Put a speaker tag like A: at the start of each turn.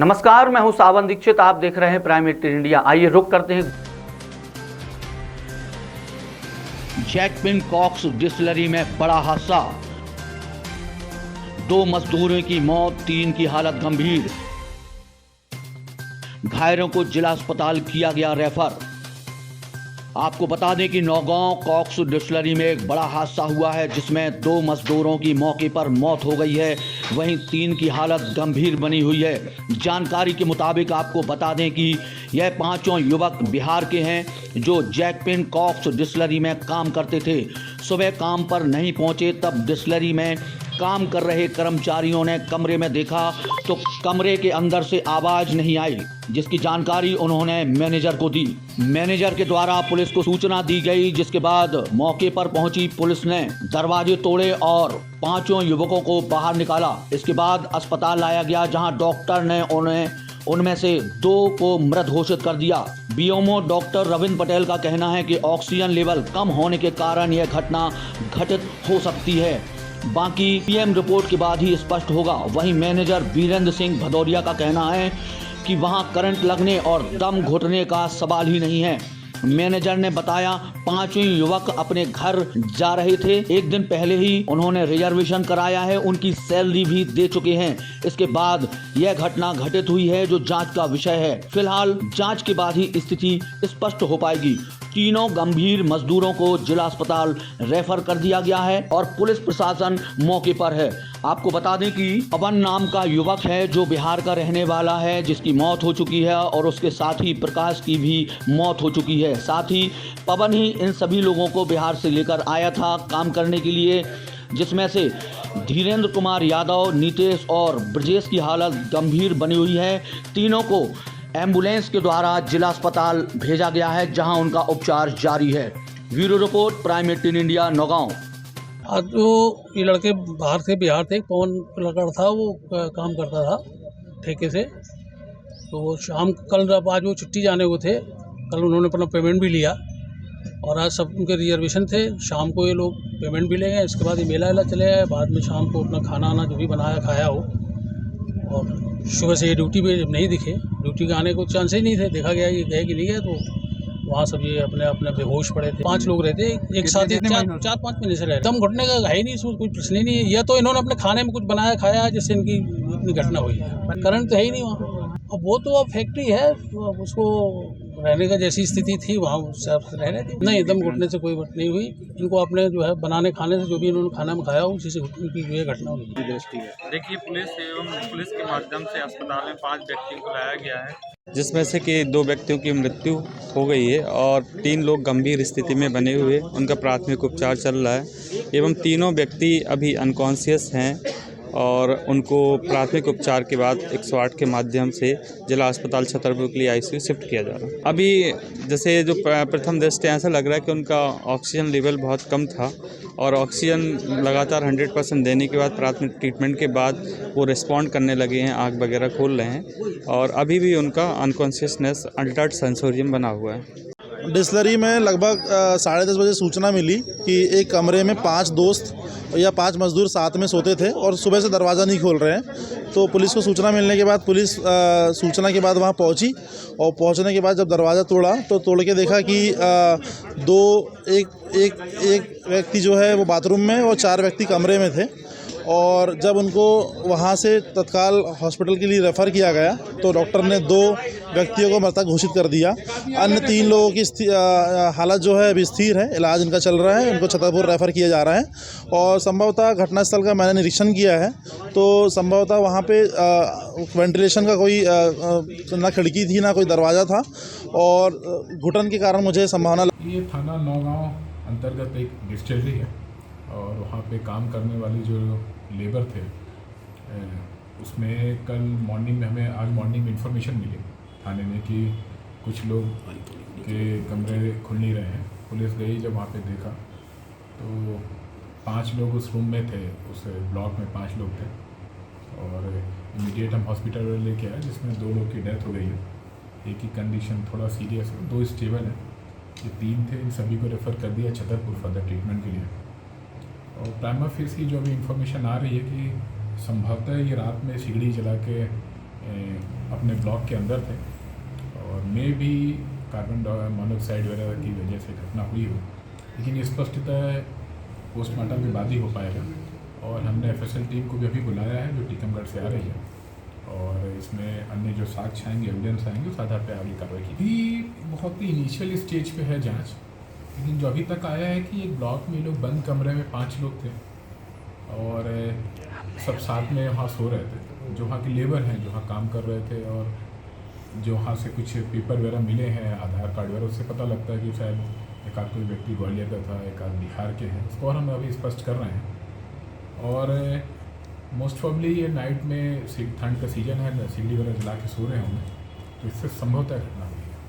A: नमस्कार, मैं हूं सावन दीक्षित। आप देख रहे हैं प्राइम इंडिया। आइए रुक करते हैं।
B: जैकपिन कॉक्स डिस्टिलरी में बड़ा हादसा, 2 मजदूरों की मौत, 3 की हालत गंभीर। घायलों को जिला अस्पताल किया गया रेफर। आपको बता दें कि नौगांव कॉक्स डिस्टिलरी में एक बड़ा हादसा हुआ है जिसमें 2 मजदूरों की मौके पर मौत हो गई है, वहीं 3 की हालत गंभीर बनी हुई है। जानकारी के मुताबिक आपको बता दें कि यह 5 युवक बिहार के हैं जो जैकपिन कॉक्स डिस्टिलरी में काम करते थे। सुबह काम पर नहीं पहुंचे तब डिस्टिलरी में काम कर रहे कर्मचारियों ने कमरे में देखा तो कमरे के अंदर से आवाज नहीं आई, जिसकी जानकारी उन्होंने मैनेजर को दी। मैनेजर के द्वारा पुलिस को सूचना दी गई, जिसके बाद मौके पर पहुंची पुलिस ने दरवाजे तोड़े और 5 युवकों को बाहर निकाला। इसके बाद अस्पताल लाया गया, जहां डॉक्टर ने उनमें से 2 को मृत घोषित कर दिया। बीएमओ डॉक्टर रविंद्र पटेल का कहना है कि ऑक्सीजन लेवल कम होने के कारण यह घटना घटित हो सकती है, बाकी पीएम रिपोर्ट के बाद ही स्पष्ट होगा। वहीं मैनेजर वीरेंद्र सिंह भदौरिया का कहना है कि वहां करंट लगने और दम घुटने का सवाल ही नहीं है। मैनेजर ने बताया 5 युवक अपने घर जा रहे थे। एक दिन पहले ही उन्होंने रिजर्वेशन कराया है, उनकी सैलरी भी दे चुके हैं। इसके बाद यह घटना घटित हुई है जो जांच का विषय है। फिलहाल जांच के बाद ही स्थिति स्पष्ट हो पाएगी। तीनों गंभीर मजदूरों को जिला अस्पताल रेफर कर दिया गया है और पुलिस प्रशासन मौके पर है। आपको बता दें कि पवन नाम का युवक है जो बिहार का रहने वाला है, जिसकी मौत हो चुकी है, और उसके साथ ही प्रकाश की भी मौत हो चुकी है। साथ ही पवन ही इन सभी लोगों को बिहार से लेकर आया था काम करने के लिए, जिसमें से धीरेन्द्र कुमार यादव, नीतेश और ब्रजेश की हालत गंभीर बनी हुई है। तीनों को एम्बुलेंस के द्वारा जिला अस्पताल भेजा गया है, जहां उनका उपचार जारी है। Bureau report, prime India, Naugaon.
C: आज जो ये लड़के बाहर से बिहार से, पवन लड़का था, वो काम करता था ठेके से। तो वो शाम कल जब आज वो छुट्टी जाने को थे, कल उन्होंने अपना पेमेंट भी लिया और आज सब उनके रिजर्वेशन थे। शाम को ये लोग पेमेंट भी ले गए। इसके बाद ये मेला वेला चले गए। बाद में शाम को अपना खाना आना जो भी बनाया खाया हो, और सुबह से ये ड्यूटी पे जब नहीं दिखे, ड्यूटी का आने को चांस ही नहीं थे। देखा गया ये गए कि नहीं गए, तो वहाँ सब ये अपने अपने बेहोश पड़े थे। 5 लोग रहते एक साथ ही, 4-5 महीने से रहे। दम घुटने का है ही नहीं, इसमें कोई प्रश्न ही नहीं है। यह तो इन्होंने अपने खाने में कुछ बनाया खाया जिससे इनकी इतनी घटना हुई है। करंट तो है ही नहीं वहाँ। अब वो तो अब फैक्ट्री है, तो अब उसको रहने का जैसी स्थिति थी वहाँ रहने थी। नहीं, दम घुटने से कोई बात नहीं हुई। इनको अपने जो है बनाने खाने से जो भी इन्होंने खाना में खाया उसी से उनकी जो है घटना हुई।
D: देखिए, पुलिस के माध्यम से अस्पताल में 5 व्यक्तियों को लाया गया है,
E: जिसमें से कि 2 व्यक्तियों की मृत्यु हो गई है और 3 लोग गंभीर स्थिति में बने हुए, उनका प्राथमिक उपचार चल रहा है एवं तीनों व्यक्ति अभी अनकॉन्शियस हैं और उनको प्राथमिक उपचार के बाद 108 के माध्यम से जिला अस्पताल छतरपुर के लिए आईसीयू शिफ्ट किया जा रहा है। अभी जैसे जो प्रथम दृष्टया ऐसा लग रहा है कि उनका ऑक्सीजन लेवल बहुत कम था और ऑक्सीजन लगातार 100% देने के बाद प्राथमिक ट्रीटमेंट के बाद वो रिस्पॉन्ड करने लगे हैं, आँख वगैरह खोल रहे हैं और अभी भी उनका अनकॉन्शियसनेस अल्टर्ड सेंसोरियम बना हुआ है।
F: डिस्टिलरी में लगभग 10:30 बजे सूचना मिली कि एक कमरे में 5 दोस्त या 5 मजदूर साथ में सोते थे और सुबह से दरवाज़ा नहीं खोल रहे हैं। तो पुलिस को सूचना मिलने के बाद पुलिस सूचना के बाद वहां पहुंची और पहुंचने के बाद जब दरवाज़ा तोड़ा तो तोड़ के देखा कि एक व्यक्ति जो है वो बाथरूम में और 4 व्यक्ति कमरे में थे। और जब उनको वहाँ से तत्काल हॉस्पिटल के लिए रेफ़र किया गया तो डॉक्टर ने 2 व्यक्तियों को मृतक घोषित कर दिया। अन्य 3 लोगों की हालत जो है अभी स्थिर है, इलाज इनका चल रहा है, इनको छतरपुर रेफ़र किया जा रहा है। और संभवतः घटनास्थल का मैंने निरीक्षण किया है तो संभवतः वहाँ पे वेंटिलेशन का कोई ना खिड़की थी ना कोई दरवाज़ा था और घुटन के कारण मुझे संभावना।
G: ये थाना नौगांव अंतर्गत एक डिस्टिलरी है और वहाँ पे काम करने वाली जो लेबर थे उसमें कल मॉर्निंग में हमें आज मॉर्निंग में इन्फॉर्मेशन मिली थाने में कि कुछ लोग के कमरे खुल नहीं रहे हैं। पुलिस गई, जब वहाँ पे देखा तो 5 लोग उस रूम में थे, उस ब्लॉक में 5 लोग थे और इमीडिएट हम हॉस्पिटल में लेके आए, जिसमें 2 लोग की डेथ हो गई है। एक की कंडीशन थोड़ा सीरियस है, 2 स्टेबल है, ये 3 थे, इन सभी को रेफ़र कर दिया छतरपुर फर्दर ट्रीटमेंट के लिए। और प्राइमा फेस की जो अभी इन्फॉर्मेशन आ रही है कि संभवतः ये रात में सिगड़ी जला के अपने ब्लॉक के अंदर थे और मे भी कार्बन मोनोऑक्साइड वगैरह की वजह से घटना हुई हो, लेकिन स्पष्टतः पोस्टमार्टम के बाद ही हो पाएगा। और हमने एफएसएल टीम को भी अभी बुलाया है जो टीकमगढ़ से आ रही है, और इसमें अन्य जो साक्ष्य आएंगे, एविडेंस आएंगे, उस आधार पर आगे कार्रवाई की। भी बहुत ही इनिशियल स्टेज पे है जांच, लेकिन जो अभी तक आया है कि एक ब्लॉक में लोग बंद कमरे में 5 लोग थे और सब साथ में वहाँ सो रहे थे। जो वहाँ के लेबर हैं, जो वहाँ काम कर रहे थे, और जो वहाँ से कुछ पेपर वगैरह मिले हैं, आधार कार्ड वगैरह, उससे पता लगता है कि शायद एक आध कोई व्यक्ति ग्वालियर का था, एक आध बिहार के हैं। उसको और हम अभी स्पष्ट कर रहे हैं। और मोस्ट प्रॉब्ली ये नाइट में ठंड का सीज़न है, सीढ़ी वगैरह जला के सो रहे होंगे, तो इससे संभवतः घटना